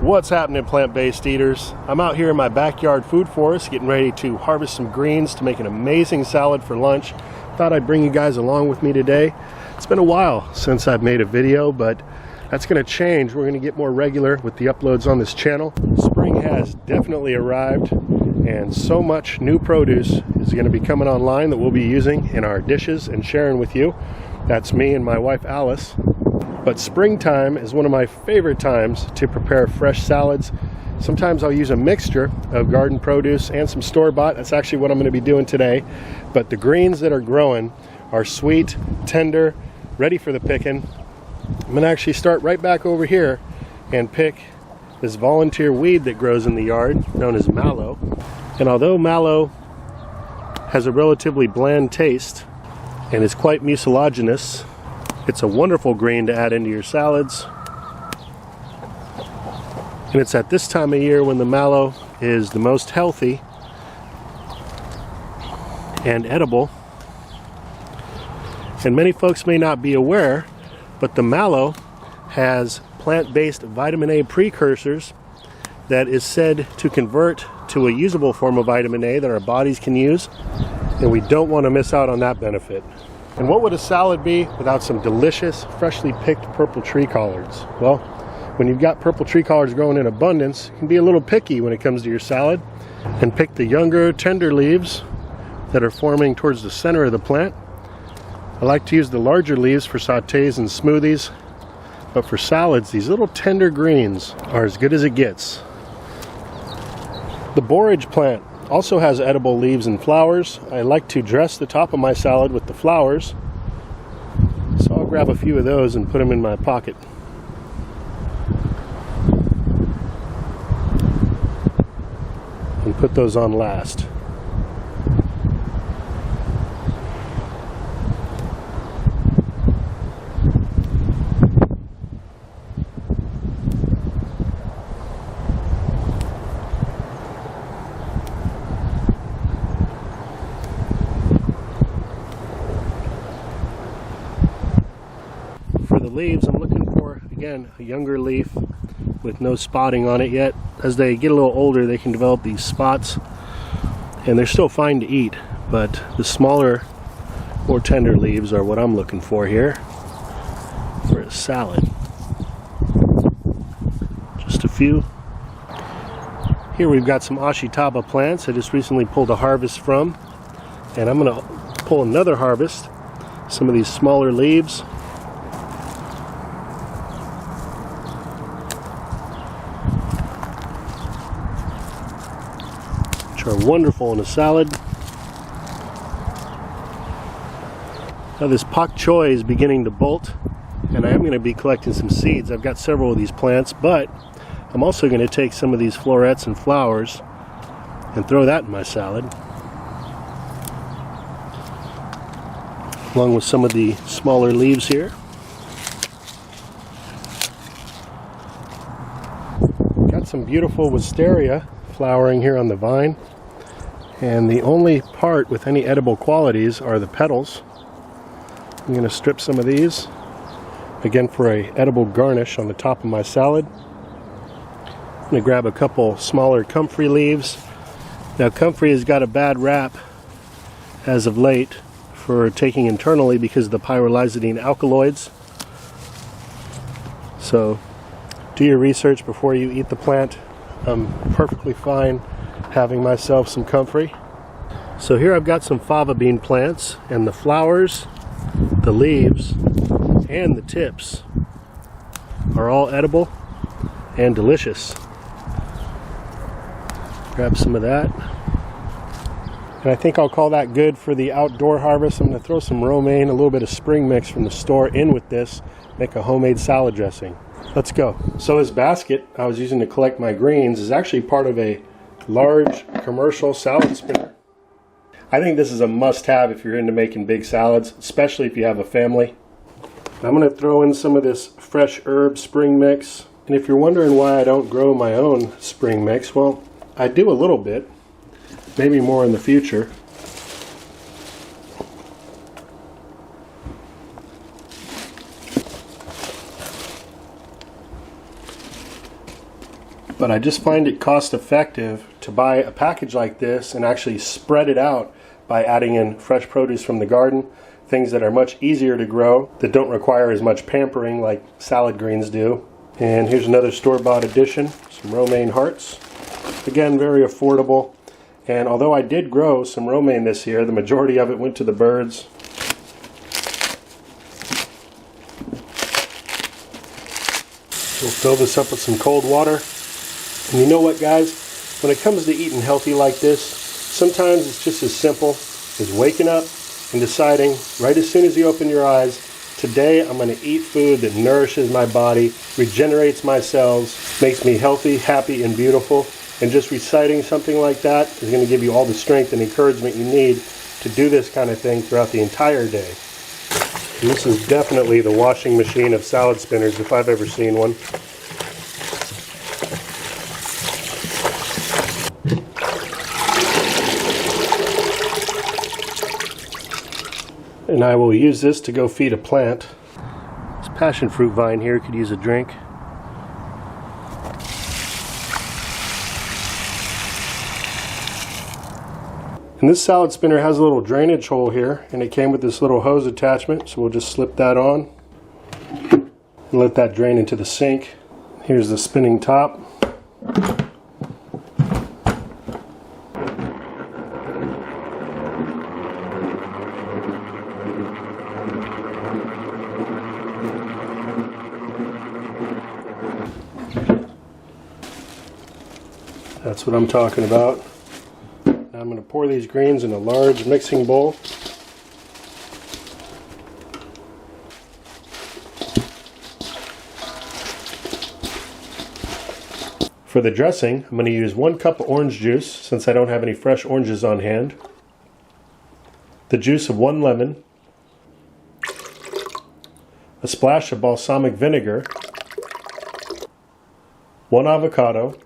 What's happening, plant-based eaters? I'm out here in my backyard food forest getting ready to harvest some greens to make an amazing salad for lunch. Thought I'd bring you guys along with me today. It's been a while since I've made a video, but that's going to change. We're going to get more regular with the uploads on this channel. Spring has definitely arrived, and so much new produce is going to be coming online that we'll be using in our dishes and sharing with you. That's me and my wife Alice. But springtime is one of my favorite times to prepare fresh salads. Sometimes I'll use a mixture of garden produce and some store-bought. That's actually what I'm going to be doing today. But the greens that are growing are sweet, tender, ready for the picking. I'm going to actually start right back over here and pick this volunteer weed that grows in the yard, known as mallow. And although mallow has a relatively bland taste and is quite mucilaginous, it's a wonderful green to add into your salads. And it's at this time of year when the mallow is the most healthy and edible. And many folks may not be aware, but the mallow has plant-based vitamin A precursors that is said to convert to a usable form of vitamin A that our bodies can use, and we don't want to miss out on that benefit. And what would a salad be without some delicious, freshly picked purple tree collards? Well, when you've got purple tree collards growing in abundance, you can be a little picky when it comes to your salad and pick the younger, tender leaves that are forming towards the center of the plant. I like to use the larger leaves for sautés and smoothies, but for salads, these little tender greens are as good as it gets. The borage plant also has edible leaves and flowers. I like to dress the top of my salad with the flowers, so I'll grab a few of those and put them in my pocket. And put those on last. Leaves, I'm looking for, again, a younger leaf with no spotting on it yet. As they get a little older, they can develop these spots, and they're still fine to eat, but the smaller, more tender leaves are what I'm looking for here for a salad. Just a few. Here we've got some ashitaba plants I just recently pulled a harvest from, and I'm going to pull another harvest. Some of these smaller leaves. Are wonderful in a salad. Now this pak choi is beginning to bolt, and I am going to be collecting some seeds. I've got several of these plants, but I'm also going to take some of these florets and flowers and throw that in my salad, along with some of the smaller leaves here. Got some beautiful wisteria flowering here on the vine, and the only part with any edible qualities are the petals. I'm going to strip some of these, again for a edible garnish on the top of my salad. I'm going to grab a couple smaller comfrey leaves. Now comfrey has got a bad rap as of late for taking internally because of the pyrrolizidine alkaloids. So do your research before you eat the plant. I'm perfectly fine having myself some comfrey. So here I've got some fava bean plants, and the flowers, the leaves, and the tips are all edible and delicious. Grab some of that. And I think I'll call that good for the outdoor harvest. I'm going to throw some romaine, a little bit of spring mix from the store in with this, make a homemade salad dressing. Let's go. So this basket I was using to collect my greens is actually part of a large commercial salad spinner. I think this is a must-have if you're into making big salads, especially if you have a family. I'm going to throw in some of this fresh herb spring mix. And if you're wondering why I don't grow my own spring mix, well, I do a little bit, maybe more in the future. But I just find it cost effective to buy a package like this and actually spread it out by adding in fresh produce from the garden, things that are much easier to grow, that don't require as much pampering like salad greens do. And here's another store-bought addition, some Romaine Hearts. Again, very affordable. And although I did grow some romaine this year, the majority of it went to the birds. We'll fill this up with some cold water. And you know what, guys? When it comes to eating healthy like this, sometimes it's just as simple as waking up and deciding right as soon as you open your eyes, today I'm going to eat food that nourishes my body, regenerates my cells, makes me healthy, happy, and beautiful. And just reciting something like that is going to give you all the strength and encouragement you need to do this kind of thing throughout the entire day. And this is definitely the washing machine of salad spinners if I've ever seen one. And I will use this to go feed a plant. This passion fruit vine here could use a drink. And this salad spinner has a little drainage hole here, and it came with this little hose attachment, so we'll just slip that on and let that drain into the sink. Here's the spinning top. That's what I'm talking about. Now I'm going to pour these greens in a large mixing bowl. For the dressing, I'm going to use 1 cup of orange juice since I don't have any fresh oranges on hand. The juice of 1 lemon. A splash of balsamic vinegar. 1 avocado.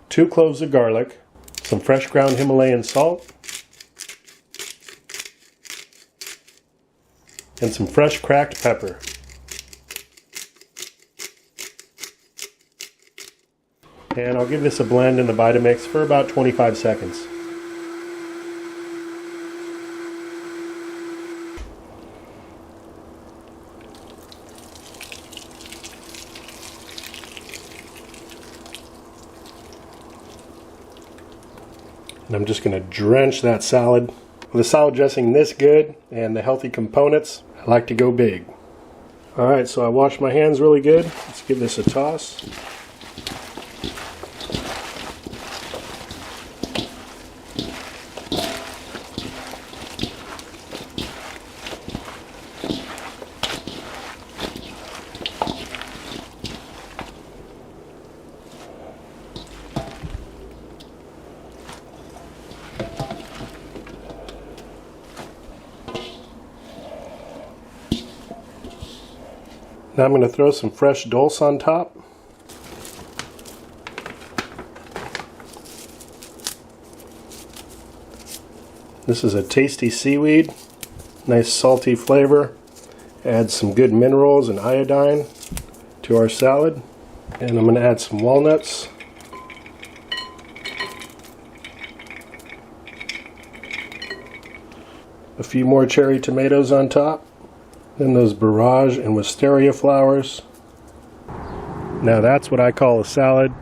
2 cloves of garlic, some fresh ground Himalayan salt, and some fresh cracked pepper. And I'll give this a blend in the Vitamix for about 25 seconds. And I'm just going to drench that salad. With a salad dressing this good and the healthy components, I like to go big. Alright, so I washed my hands really good. Let's give this a toss. Now I'm going to throw some fresh dulse on top. This is a tasty seaweed, nice salty flavor, adds some good minerals and iodine to our salad. And I'm going to add some walnuts. A few more cherry tomatoes on top. Then those Borage and wisteria flowers. Now that's what I call a salad.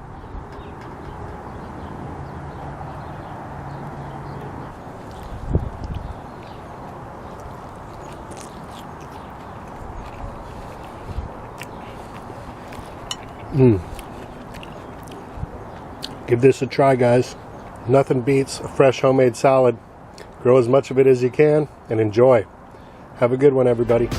Give this a try, guys. Nothing beats a fresh homemade salad. Grow as much of it as you can and enjoy. Have a good one, everybody.